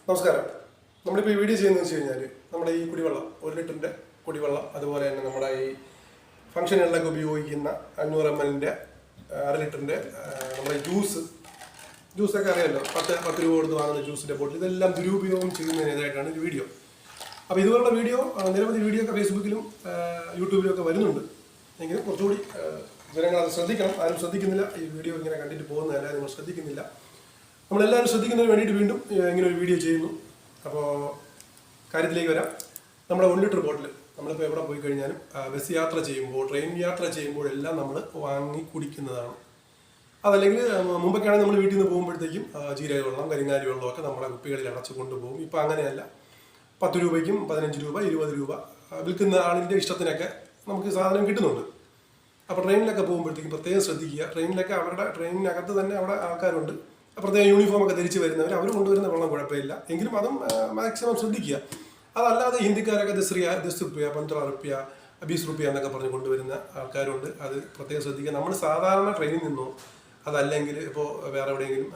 നമസ്കാരം. നമ്മളിപ്പോൾ ഈ വീഡിയോ ചെയ്യുന്നത് വെച്ച് കഴിഞ്ഞാൽ നമ്മുടെ ഈ കുടിവെള്ളം 1 ലിറ്ററിൻ്റെ കുടിവെള്ളം, അതുപോലെ തന്നെ നമ്മുടെ ഈ ഫംഗ്ഷനുകളിലൊക്കെ ഉപയോഗിക്കുന്ന 500 ml 1/2 ലിറ്ററിൻ്റെ നമ്മുടെ ജ്യൂസൊക്കെ അറിയാമല്ലോ, 10 രൂപ കൊടുത്ത് വാങ്ങുന്ന ജ്യൂസിൻ്റെ ബോട്ടിൽ, ഇതെല്ലാം ദുരുപയോഗം ചെയ്യുന്നതിനായിട്ടാണ് ഈ വീഡിയോ. അപ്പോൾ ഇതുപോലുള്ള വീഡിയോ, നിരവധി വീഡിയോ ഒക്കെ ഫേസ്ബുക്കിലും യൂട്യൂബിലും ഒക്കെ വരുന്നുണ്ട്. എങ്കിലും കുറച്ചുകൂടി ജനങ്ങൾ അത് ശ്രദ്ധിക്കണം. ആരും ശ്രദ്ധിക്കുന്നില്ല. ഈ വീഡിയോ ഇങ്ങനെ കണ്ടിട്ട് പോകുന്നതല്ല, നിങ്ങൾ ശ്രദ്ധിക്കുന്നില്ല. നമ്മളെല്ലാവരും ശ്രദ്ധിക്കുന്നതിന് വേണ്ടിയിട്ട് വീണ്ടും ഇങ്ങനെ ഒരു വീഡിയോ ചെയ്യുന്നു. അപ്പോൾ കാര്യത്തിലേക്ക് വരാം. നമ്മുടെ 1 ലിറ്റർ ബോട്ടിൽ നമ്മളിപ്പോൾ എവിടെ പോയി കഴിഞ്ഞാലും ബസ് യാത്ര ചെയ്യുമ്പോൾ, ട്രെയിൻ യാത്ര ചെയ്യുമ്പോഴെല്ലാം നമ്മൾ വാങ്ങി കുടിക്കുന്നതാണ്. അതല്ലെങ്കിൽ മുമ്പൊക്കെയാണെങ്കിൽ നമ്മൾ വീട്ടിൽ നിന്ന് പോകുമ്പോഴത്തേക്കും ജീരക വെള്ളം, കരിങ്ങാലി വെള്ളമൊക്കെ നമ്മുടെ കുപ്പികളിൽ അടച്ചു കൊണ്ടുപോകും. ഇപ്പോൾ അങ്ങനെയല്ല. 10 രൂപയ്ക്കും 15 രൂപ 20 രൂപ വിൽക്കുന്ന ആളിൻ്റെ ഇഷ്ടത്തിനൊക്കെ നമുക്ക് സാധനം കിട്ടുന്നുണ്ട്. അപ്പോൾ ട്രെയിനിലൊക്കെ പോകുമ്പോഴത്തേക്കും പ്രത്യേകം ശ്രദ്ധിക്കുക. ട്രെയിനിലൊക്കെ ട്രെയിനിനകത്ത് തന്നെ അവിടെ ആൾക്കാരുണ്ട്, പ്രത്യേകം യൂണിഫോമൊക്കെ ധരിച്ച് വരുന്നവർ, അവർ കൊണ്ടുവരുന്ന വെള്ളം കുഴപ്പമില്ല. എങ്കിലും അതും മാക്സിമം ശ്രദ്ധിക്കുക. അതല്ലാതെ ഹിന്ദിക്കാരൊക്കെ 10 റുപ്യ 15 റുപ്യ 20 റുപ്യ എന്നൊക്കെ പറഞ്ഞ് കൊണ്ടുവരുന്ന ആൾക്കാരുണ്ട്. അത് പ്രത്യേകം ശ്രദ്ധിക്കുക. നമ്മൾ സാധാരണ ട്രെയിനിൽ നിന്നോ അതല്ലെങ്കിൽ ഇപ്പോൾ വേറെ എവിടെയെങ്കിലും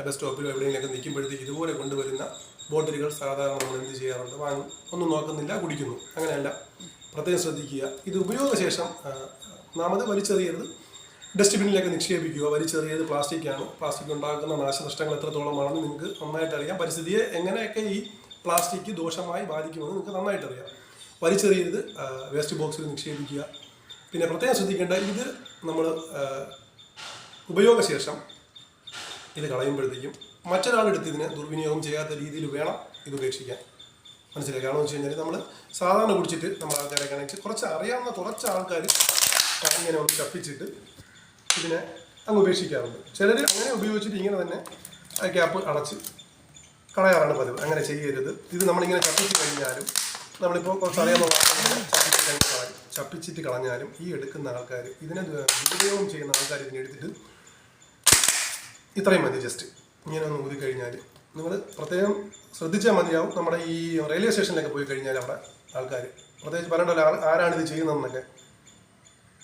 ബസ് സ്റ്റോപ്പിലോ എവിടെയെങ്കിലുമൊക്കെ നിൽക്കുമ്പോഴത്തേക്ക് ഇതുപോലെ കൊണ്ടുവരുന്ന ബോട്ടിലുകൾ സാധാരണ നമ്മൾ എന്ത് ചെയ്യാറുണ്ട്? വാങ്ങും, ഒന്നും നോക്കുന്നില്ല, കുടിക്കുന്നു. അങ്ങനെയല്ല, പ്രത്യേകം ശ്രദ്ധിക്കുക. ഇത് ഉപയോഗശേഷം നാം അത് വലിച്ചെറിയരുത്, ഡസ്റ്റ്ബിന്നിലേക്ക് നിക്ഷേപിക്കുക. വലിച്ചെറിയത് പ്ലാസ്റ്റിക്കാണ്. പ്ലാസ്റ്റിക് ഉണ്ടാക്കുന്ന നാശനഷ്ടങ്ങൾ എത്രത്തോളമാണെന്ന് നിങ്ങൾക്ക് നന്നായിട്ട് അറിയാം. പരിസ്ഥിതിയെ എങ്ങനെയൊക്കെ ഈ പ്ലാസ്റ്റിക് ദോഷമായി ബാധിക്കുമെന്ന് നിങ്ങൾക്ക് നന്നായിട്ട് അറിയാം. വലിച്ചെറിയരുത്, വേസ്റ്റ് ബോക്സിൽ നിക്ഷേപിക്കുക. പിന്നെ പ്രത്യേകം ശ്രദ്ധിക്കേണ്ട, ഇത് നമ്മൾ ഉപയോഗശേഷം ഇത് കളയുമ്പോഴത്തേക്കും മറ്റൊരാളെടുത്ത് ഇതിനെ ദുർവിനിയോഗം ചെയ്യാത്ത രീതിയിൽ വേണം ഇത് ഉപേക്ഷിക്കാൻ. മനസ്സിലായി? കാരണം എന്ന് വെച്ച് കഴിഞ്ഞാൽ നമ്മൾ സാധാരണ കുടിച്ചിട്ട് നമ്മൾ ആൾക്കാരെ കാണിച്ച് കുറച്ച് അറിയാവുന്ന കുറച്ച് ആൾക്കാർ ഇങ്ങനെ ഒന്ന് ചപ്പിച്ചിട്ട് ഇതിനെ അങ്ങ് ഉപേക്ഷിക്കാറുണ്ട്. ചിലർ അങ്ങനെ ഉപയോഗിച്ചിട്ട് ഇങ്ങനെ തന്നെ ക്യാപ്പ് അടച്ച് കളയാറാണ് പതിവ്. അങ്ങനെ ചെയ്യരുത്. ഇത് നമ്മളിങ്ങനെ ചപ്പിച്ച് കഴിഞ്ഞാലും, നമ്മളിപ്പോൾ കുറച്ച് അറിയാവുന്ന ചപ്പിച്ചിട്ട് കളഞ്ഞാലും ഈ എടുക്കുന്ന ആൾക്കാർ, ഇതിനെ ദുരുപയോഗം ചെയ്യുന്ന ആൾക്കാർ ഇതിനെടുത്തിട്ട് ഇത്രയും മതി, ജസ്റ്റ് ഇങ്ങനെ ഒന്ന് ഊതി കഴിഞ്ഞാൽ നിങ്ങൾ പ്രത്യേകം ശ്രദ്ധിച്ചാൽ മതിയാവും. നമ്മുടെ ഈ റെയിൽവേ സ്റ്റേഷനിലൊക്കെ പോയി കഴിഞ്ഞാൽ അവിടെ ആൾക്കാർ പ്രത്യേകിച്ച് പറയണ്ടല്ലോ ആരാണ് ഇത് ചെയ്യുന്നതെന്നൊക്കെ.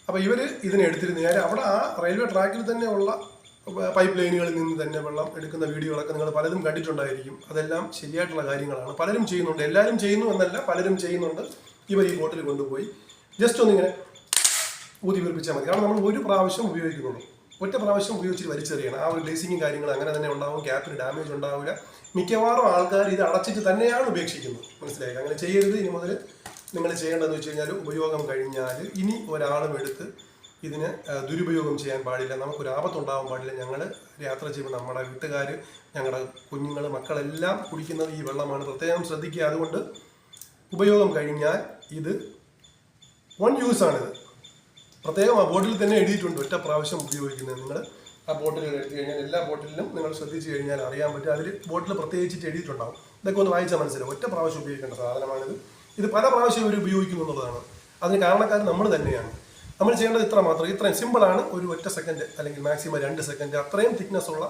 അപ്പോൾ ഇവർ ഇതിനെ എടുത്തിട്ട് നേരെ അവിടെ ആ റെയിൽവേ ട്രാക്കിൽ തന്നെ ഉള്ള പൈപ്പ് ലൈനുകളിൽ നിന്ന് തന്നെ വെള്ളം എടുക്കുന്ന വീഡിയോകളൊക്കെ നിങ്ങൾ പലതും കണ്ടിട്ടുണ്ടായിരിക്കും. അതെല്ലാം ശരിയായിട്ടുള്ള കാര്യങ്ങളാണ്. പലരും ചെയ്യുന്നുണ്ട്, എല്ലാവരും ചെയ്യുന്നു എന്നല്ല, പലരും ചെയ്യുന്നുണ്ട്. ഇവർ ഈ ബോട്ടിൽ കൊണ്ടുപോയി ജസ്റ്റ് ഒന്നിങ്ങനെ ഊതി വീർപ്പിച്ചാൽ മതി. കാരണം നമ്മൾ ഒരു പ്രാവശ്യം ഉപയോഗിക്കുന്നുള്ളൂ, ഒറ്റ പ്രാവശ്യം ഉപയോഗിച്ചിട്ട് വലിച്ചെറിയണം. ആ ഒരു ലേസിങ്ങും കാര്യങ്ങളും അങ്ങനെ തന്നെ ഉണ്ടാവും. ക്യാപ്പിന് ഡാമേജ് ഉണ്ടാവില്ല. മിക്കവാറും ആൾക്കാർ ഇത് അടച്ചിട്ട് തന്നെയാണ് ഉപേക്ഷിക്കുന്നത്. മനസ്സിലായി? അങ്ങനെ ചെയ്യരുത്. ഇനി മുതൽ നിങ്ങൾ ചെയ്യേണ്ടതെന്ന് വെച്ച് കഴിഞ്ഞാൽ, ഉപയോഗം കഴിഞ്ഞാൽ ഇനി ഒരാളും എടുത്ത് ഇതിന് ദുരുപയോഗം ചെയ്യാൻ പാടില്ല. നമുക്കൊരു ആപത്തുണ്ടാകാൻ പാടില്ല. ഞങ്ങൾ യാത്ര ചെയ്യുമ്പോൾ നമ്മുടെ വീട്ടുകാർ, ഞങ്ങളുടെ കുഞ്ഞുങ്ങൾ, മക്കളെല്ലാം കുടിക്കുന്നത് ഈ വെള്ളമാണ്. പ്രത്യേകം ശ്രദ്ധിക്കുക. അതുകൊണ്ട് ഉപയോഗം കഴിഞ്ഞാൽ ഇത് വൺ യൂസാണിത്. പ്രത്യേകം ആ ബോട്ടിൽ തന്നെ എഴുതിയിട്ടുണ്ട്, ഒറ്റ പ്രാവശ്യം ഉപയോഗിക്കുന്നത്. നിങ്ങൾ ആ ബോട്ടിൽ എടുത്തു കഴിഞ്ഞാൽ എല്ലാ ബോട്ടിലും നിങ്ങൾ ശ്രദ്ധിച്ചു കഴിഞ്ഞാൽ അറിയാൻ പറ്റും. അതിൽ ബോട്ടിൽ പ്രത്യേകിച്ചിട്ട് എഴുതിയിട്ടുണ്ടാവും. ഇതൊക്കെ ഒന്ന് വായിച്ചാൽ മനസ്സിലാവും. ഒറ്റ പ്രാവശ്യം ഉപയോഗിക്കേണ്ട സാധനമാണിത്. ഇത് പല പ്രാവശ്യം ഇവർ ഉപയോഗിക്കുന്നു എന്നുള്ളതാണ്. അതിന് കാരണക്കാരൻ നമ്മൾ തന്നെയാണ്. നമ്മൾ ചെയ്യേണ്ടത് ഇത്ര മാത്രം. ഇത്രയും സിമ്പിളാണ്. ഒരു ഒറ്റ സെക്കൻഡ് അല്ലെങ്കിൽ മാക്സിമം 2 സെക്കൻഡ്, അത്രയും തിക്നെസ് ഉള്ള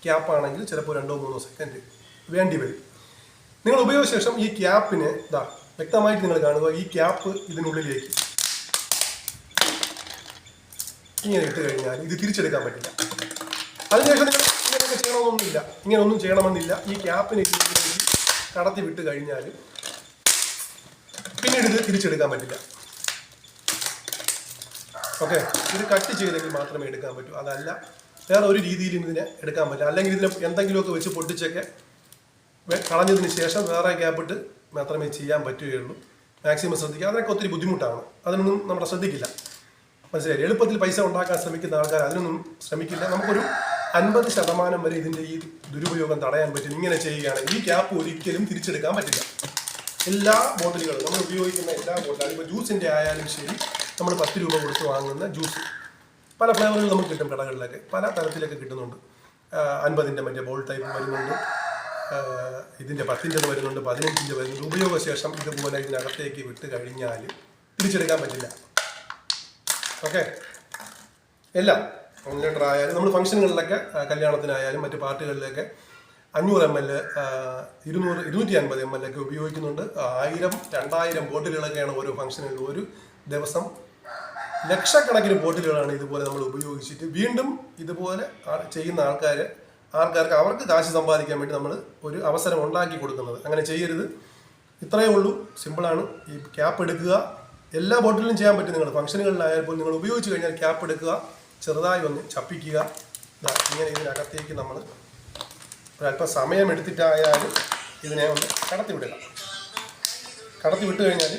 ക്യാപ്പാണെങ്കിൽ ചിലപ്പോൾ 2-3 സെക്കൻഡ് വേണ്ടി വരും. നിങ്ങൾ ഉപയോഗശേഷം ഈ ക്യാപ്പിനെ വ്യക്തമായിട്ട് നിങ്ങൾ കാണുക. ഈ ക്യാപ്പ് ഇതിനുള്ളിലേക്ക് ഇങ്ങനെ ഇട്ട് കഴിഞ്ഞാൽ ഇത് തിരിച്ചെടുക്കാൻ പറ്റില്ല. അതിനുശേഷം നിങ്ങൾ ഇങ്ങനെയൊക്കെ ചെയ്യണമെന്നൊന്നുമില്ല, ഇങ്ങനെയൊന്നും ചെയ്യണമെന്നില്ല. ഈ ക്യാപ്പിനെ ഇതിലേക്ക് കടത്തി വിട്ട് കഴിഞ്ഞാൽ പിന്നീട് ഇത് തിരിച്ചെടുക്കാൻ പറ്റില്ല. ഓക്കെ, ഇത് കട്ട് ചെയ്തെങ്കിൽ മാത്രമേ എടുക്കാൻ പറ്റൂ. അതല്ല വേറെ ഒരു രീതിയിലും ഇതിനെ എടുക്കാൻ പറ്റില്ല. അല്ലെങ്കിൽ ഇതിനെ എന്തെങ്കിലുമൊക്കെ വെച്ച് പൊട്ടിച്ചൊക്കെ കളഞ്ഞതിന് ശേഷം വേറെ ക്യാപ്പിട്ട് മാത്രമേ ചെയ്യാൻ പറ്റുകയുള്ളൂ. മാക്സിമം ശ്രദ്ധിക്കുക. അതിനൊക്കെ ഒത്തിരി ബുദ്ധിമുട്ടാണ്. അതിനൊന്നും നമ്മൾ ശ്രദ്ധിക്കില്ല. മനസ്സിലായി? എളുപ്പത്തിൽ പൈസ ഉണ്ടാക്കാൻ ശ്രമിക്കുന്ന ആൾക്കാർ അതിനൊന്നും ശ്രമിക്കില്ല. നമുക്കൊരു 50% വരെ ഇതിൻ്റെ ഈ ദുരുപയോഗം തടയാൻ പറ്റും ഇങ്ങനെ ചെയ്യുകയാണെങ്കിൽ. ഈ ക്യാപ്പ് ഒരിക്കലും തിരിച്ചെടുക്കാൻ പറ്റില്ല. എല്ലാ ബോട്ടിലുകളും നമ്മൾ ഉപയോഗിക്കുന്ന എല്ലാ ബോട്ടിലും, ഇപ്പോൾ ജ്യൂസിൻ്റെ ആയാലും ശരി, നമ്മൾ 10 രൂപ കൊടുത്ത് വാങ്ങുന്ന ജ്യൂസ് പല ഫ്ലേവറുകൾ നമുക്ക് കിട്ടും. കടകളിലൊക്കെ പല തരത്തിലൊക്കെ കിട്ടുന്നുണ്ട്. 50-ൻ്റെ മറ്റേ ബോൾ ടൈപ്പ് വരുന്നുണ്ട്, ഇതിൻ്റെ 10-ൻ്റെ വരുന്നുണ്ട്, 15-ൻ്റെ വരുന്നുണ്ട്. ഉപയോഗശേഷം ഇതുപോലെ ഇതിനകത്തേക്ക് വിട്ട് കഴിഞ്ഞാൽ തിരിച്ചെടുക്കാൻ പറ്റില്ല. ഓക്കെ, എല്ലാം 1 ലിറ്റർ ആയാലും നമ്മൾ ഫംഗ്ഷനുകളിലൊക്കെ, കല്യാണത്തിനായാലും മറ്റ് പാർട്ടികളിലൊക്കെ 500 ml 250 ml ഒക്കെ ഉപയോഗിക്കുന്നുണ്ട്. 1000-2000 ബോട്ടിലുകളൊക്കെയാണ് ഓരോ ഫംഗ്ഷനുകളിൽ. ഒരു ദിവസം ലക്ഷക്കണക്കിന് ബോട്ടിലുകളാണ് ഇതുപോലെ നമ്മൾ ഉപയോഗിച്ചിട്ട് വീണ്ടും ഇതുപോലെ ചെയ്യുന്ന ആൾക്കാർ ആൾക്കാർക്ക് അവർക്ക് കാശ് സമ്പാദിക്കാൻ വേണ്ടി നമ്മൾ ഒരു അവസരം ഉണ്ടാക്കി കൊടുക്കുന്നത്. അങ്ങനെ ചെയ്യരുത്. ഇത്രയേ ഉള്ളൂ, സിമ്പിളാണ്. ഈ ക്യാപ്പ് എടുക്കുക, എല്ലാ ബോട്ടിലും ചെയ്യാൻ പറ്റും. നിങ്ങൾ ഫംഗ്ഷനുകളിലായാൽ നിങ്ങൾ ഉപയോഗിച്ച് കഴിഞ്ഞാൽ ക്യാപ്പ് എടുക്കുക, ചെറുതായി ഒന്ന് ചപ്പിക്കുക. ഇങ്ങനെ ഇതിനകത്തേക്ക് നമ്മൾ ഒരല്പം സമയം എടുത്തിട്ടായാലും ഇതിനെ ഒന്ന് കടത്തി വിടുക. കടത്തി വിട്ട് കഴിഞ്ഞാൽ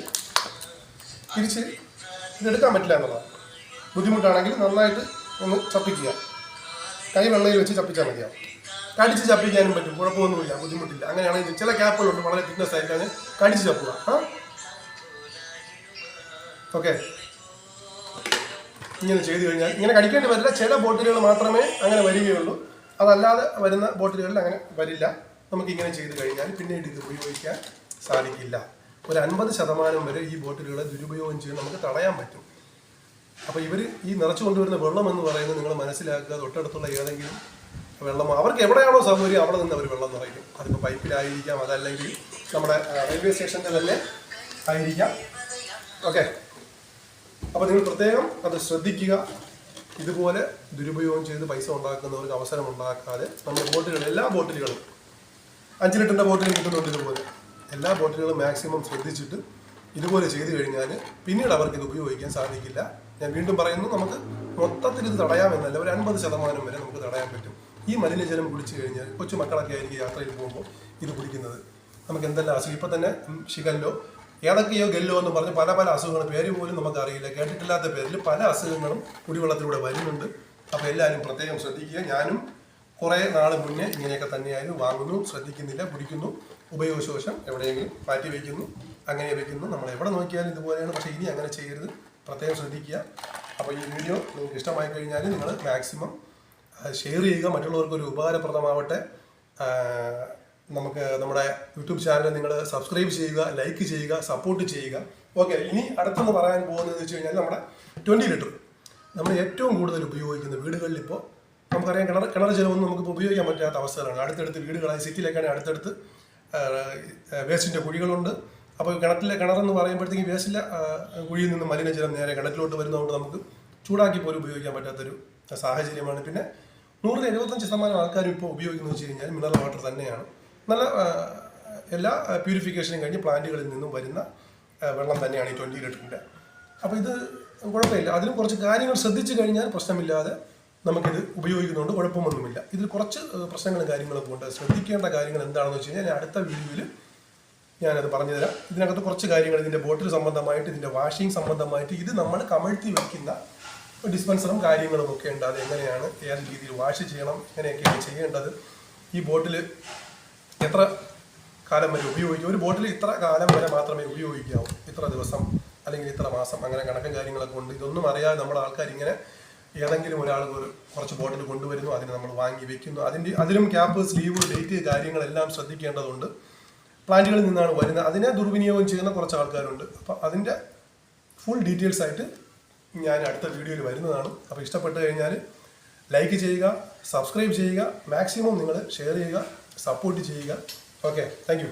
തിരിച്ച് ഇതെടുക്കാൻ പറ്റില്ല എന്നുള്ളതാണ്. ബുദ്ധിമുട്ടാണെങ്കിൽ നന്നായിട്ട് ഒന്ന് ചപ്പിക്കുക. കൈ വെള്ളയിൽ വെച്ച് ചപ്പിച്ചാൽ മതിയാവും. കടിച്ച് ചപ്പിക്കാനും പറ്റും, കുഴപ്പമൊന്നുമില്ല, ബുദ്ധിമുട്ടില്ല. അങ്ങനെയാണെങ്കിൽ ചില ക്യാപ്പുകളുണ്ട് വളരെ തിക്നെസ് ആയിട്ടാണ്, കടിച്ച് ചപ്പുക. ഓക്കെ, ഇങ്ങനെ ചെയ്ത് കഴിഞ്ഞാൽ ഇങ്ങനെ കടിക്കേണ്ടി വരില്ല. ചില ബോട്ടിലുകൾ മാത്രമേ അങ്ങനെ വരികയുള്ളൂ, അതല്ലാതെ വരുന്ന ബോട്ടിലുകളിൽ അങ്ങനെ വരില്ല. നമുക്കിങ്ങനെ ചെയ്ത് കഴിഞ്ഞാൽ പിന്നീട് ഇത് ഉപയോഗിക്കാൻ സാധിക്കില്ല. ഒരു 50% വരെ ഈ ബോട്ടിലുകളെ ദുരുപയോഗം ചെയ്ത് നമുക്ക് തടയാൻ പറ്റും. അപ്പോൾ ഇവർ ഈ നിറച്ചു കൊണ്ടുവരുന്ന വെള്ളം എന്ന് പറയുന്നത് നിങ്ങൾ മനസ്സിലാക്കുക, തൊട്ടടുത്തുള്ള ഏതെങ്കിലും വെള്ളമോ അവർക്ക് എവിടെയാണോ സൗകര്യം അവിടെ നിന്ന് അവർ വെള്ളം നിറയ്ക്കും. അതിപ്പോൾ പൈപ്പിലായിരിക്കാം, അതല്ലെങ്കിൽ നമ്മുടെ റെയിൽവേ സ്റ്റേഷൻ്റെ തന്നെ ആയിരിക്കാം. ഓക്കെ, അപ്പോൾ നിങ്ങൾ പ്രത്യേകം അത് ശ്രദ്ധിക്കുക. ഇതുപോലെ ദുരുപയോഗം ചെയ്ത് പൈസ ഉണ്ടാക്കുന്നവർക്ക് അവസരം ഉണ്ടാക്കാതെ നമ്മുടെ ബോട്ടിലുകൾ, എല്ലാ ബോട്ടിലുകളും 5 ലിറ്ററിൻ്റെ ബോട്ടിലും കിട്ടുന്നുണ്ട്. ഇതുപോലെ എല്ലാ ബോട്ടിലുകളും മാക്സിമം ശ്രദ്ധിച്ചിട്ട് ഇതുപോലെ ചെയ്ത് കഴിഞ്ഞാൽ പിന്നീട് അവർക്ക് ഇത് ഉപയോഗിക്കാൻ സാധിക്കില്ല. ഞാൻ വീണ്ടും പറയുന്നു, നമുക്ക് മൊത്തത്തിൽ ഇത് തടയാമെന്നല്ല, ഒരു 50% വരെ നമുക്ക് തടയാൻ പറ്റും. ഈ മലിനജലം കുടിച്ചു കഴിഞ്ഞാൽ കൊച്ചു മക്കളൊക്കെ ആയിരിക്കും യാത്രയിൽ പോകുമ്പോൾ ഇത് കുടിക്കുന്നത്. നമുക്ക് എന്തെല്ലാം അസുഖം, ഇപ്പം തന്നെ ഷിഗല്ലോ ഏതൊക്കെയോ ഗല്ലോ എന്ന് പറഞ്ഞ് പല പല അസുഖങ്ങൾ, പേര് പോലും നമുക്കറിയില്ല, കേട്ടിട്ടില്ലാത്ത പേരിൽ പല അസുഖങ്ങളും കുടിവെള്ളത്തിലൂടെ വരുന്നുണ്ട്. അപ്പോൾ എല്ലാവരും പ്രത്യേകം ശ്രദ്ധിക്കുക. ഞാനും കുറേ നാൾ മുന്നേ ഇങ്ങനെയൊക്കെ തന്നെയായിരുന്നു, വാങ്ങുന്നു, ശ്രദ്ധിക്കുന്നില്ല, കുടിക്കുന്നു, ഉപയോഗശോഷം എവിടെയെങ്കിലും മാറ്റി വയ്ക്കുന്നു, അങ്ങനെ വയ്ക്കുന്നു. നമ്മൾ എവിടെ നോക്കിയാലും ഇതുപോലെയാണ്. പക്ഷേ ഇനി അങ്ങനെ ചെയ്യരുത്, പ്രത്യേകം ശ്രദ്ധിക്കുക. അപ്പോൾ ഈ വീഡിയോ നിങ്ങൾക്ക് ഇഷ്ടമായി കഴിഞ്ഞാൽ നിങ്ങൾ മാക്സിമം ഷെയർ ചെയ്യുക, മറ്റുള്ളവർക്കൊരു ഉപകാരപ്രദമാവട്ടെ. നമുക്ക് നമ്മുടെ യൂട്യൂബ് ചാനൽ നിങ്ങൾ സബ്സ്ക്രൈബ് ചെയ്യുക, ലൈക്ക് ചെയ്യുക, സപ്പോർട്ട് ചെയ്യുക. ഓക്കെ, ഇനി അടുത്തെന്ന് പറയാൻ പോകുന്നതെന്ന് വെച്ച് കഴിഞ്ഞാൽ നമ്മുടെ 20 ലിറ്റർ നമ്മൾ ഏറ്റവും കൂടുതൽ ഉപയോഗിക്കുന്ന വീടുകളിൽ ഇപ്പോൾ നമുക്കറിയാം, കിണർ ജലമൊന്നും നമുക്കിപ്പോൾ ഉപയോഗിക്കാൻ പറ്റാത്ത അവസ്ഥകളാണ്. അടുത്തടുത്ത് വീടുകളായി, സിറ്റിയിലേക്കാണെങ്കിൽ അടുത്തടുത്ത് വേസ്റ്റിൻ്റെ കുഴികളുണ്ട്. അപ്പോൾ കിണറെന്ന് പറയുമ്പോഴത്തേക്ക് വേസ്റ്റിലെ കുഴിയിൽ നിന്ന് മലിനജലം നേരെ കിണറ്റിലോട്ട് വരുന്നതുകൊണ്ട് നമുക്ക് ചൂടാക്കി പോലും ഉപയോഗിക്കാൻ പറ്റാത്തൊരു സാഹചര്യമാണ്. പിന്നെ 175% ആൾക്കാരും ഇപ്പോൾ ഉപയോഗിക്കുന്നത് വെച്ച് കഴിഞ്ഞാൽ മിനറൽ വാട്ടർ തന്നെയാണ്. നല്ല എല്ലാ പ്യൂരിഫിക്കേഷനും കഴിഞ്ഞ് പ്ലാന്റുകളിൽ നിന്നും വരുന്ന വെള്ളം തന്നെയാണ് ഈ 20 ലിറ്ററിൻ്റെ. അപ്പോൾ ഇത് കുഴപ്പമില്ല. അതിലും കുറച്ച് കാര്യങ്ങൾ ശ്രദ്ധിച്ചു കഴിഞ്ഞാൽ പ്രശ്നമില്ലാതെ നമുക്കിത് ഉപയോഗിക്കുന്നതുകൊണ്ട് കുഴപ്പമൊന്നുമില്ല. ഇതിൽ കുറച്ച് പ്രശ്നങ്ങളും കാര്യങ്ങളൊക്കെ ഉണ്ട്. ശ്രദ്ധിക്കേണ്ട കാര്യങ്ങൾ എന്താണെന്ന് വെച്ച് കഴിഞ്ഞാൽ അടുത്ത വീഡിയോയിൽ ഞാനത് പറഞ്ഞു തരാം. ഇതിനകത്ത് കുറച്ച് കാര്യങ്ങൾ, ഇതിൻ്റെ ബോട്ടിൽ സംബന്ധമായിട്ട്, ഇതിൻ്റെ വാഷിംഗ് സംബന്ധമായിട്ട്, ഇത് നമ്മൾ കമഴ്ത്തി വയ്ക്കുന്ന ഡിസ്പെൻസറും കാര്യങ്ങളും ഒക്കെ ഉണ്ട്. അത് എങ്ങനെയാണ്, ഏത് രീതിയിൽ വാഷ് ചെയ്യണം, എങ്ങനെയൊക്കെയാണ് ചെയ്യേണ്ടത്, ഈ ബോട്ടിൽ എത്ര കാലം വരെ ഉപയോഗിക്കും, ഒരു ബോട്ടിൽ ഇത്ര കാലം വരെ മാത്രമേ ഉപയോഗിക്കാവൂ, ഇത്ര ദിവസം അല്ലെങ്കിൽ ഇത്ര മാസം, അങ്ങനെ കണക്കും കാര്യങ്ങളൊക്കെ ഉണ്ട്. ഇതൊന്നും അറിയാതെ നമ്മുടെ ആൾക്കാർ ഇങ്ങനെ ഏതെങ്കിലും ഒരാൾ കുറച്ച് ബോട്ടിൽ കൊണ്ടുവരുന്നു, അതിന് നമ്മൾ വാങ്ങി വെക്കുന്നു. അതിലും ക്യാപ്പ്, സ്ലീവ്, ഡേറ്റ് കാര്യങ്ങളെല്ലാം ശ്രദ്ധിക്കേണ്ടതുണ്ട്. പ്ലാന്റുകളിൽ നിന്നാണ് വരുന്നത്, അതിനെ ദുർവിനിയോഗം ചെയ്യുന്ന കുറച്ച് ആൾക്കാരുണ്ട്. അപ്പോൾ അതിൻ്റെ ഫുൾ ഡീറ്റെയിൽസ് ആയിട്ട് ഞാൻ അടുത്ത വീഡിയോയിൽ വരുന്നതാണ്. അപ്പോൾ ഇഷ്ടപ്പെട്ട് കഴിഞ്ഞാൽ ലൈക്ക് ചെയ്യുക, സബ്സ്ക്രൈബ് ചെയ്യുക, മാക്സിമം നിങ്ങൾ ഷെയർ ചെയ്യുക, സപ്പോർട്ട് ചെയ്യുക. Okay, thank you.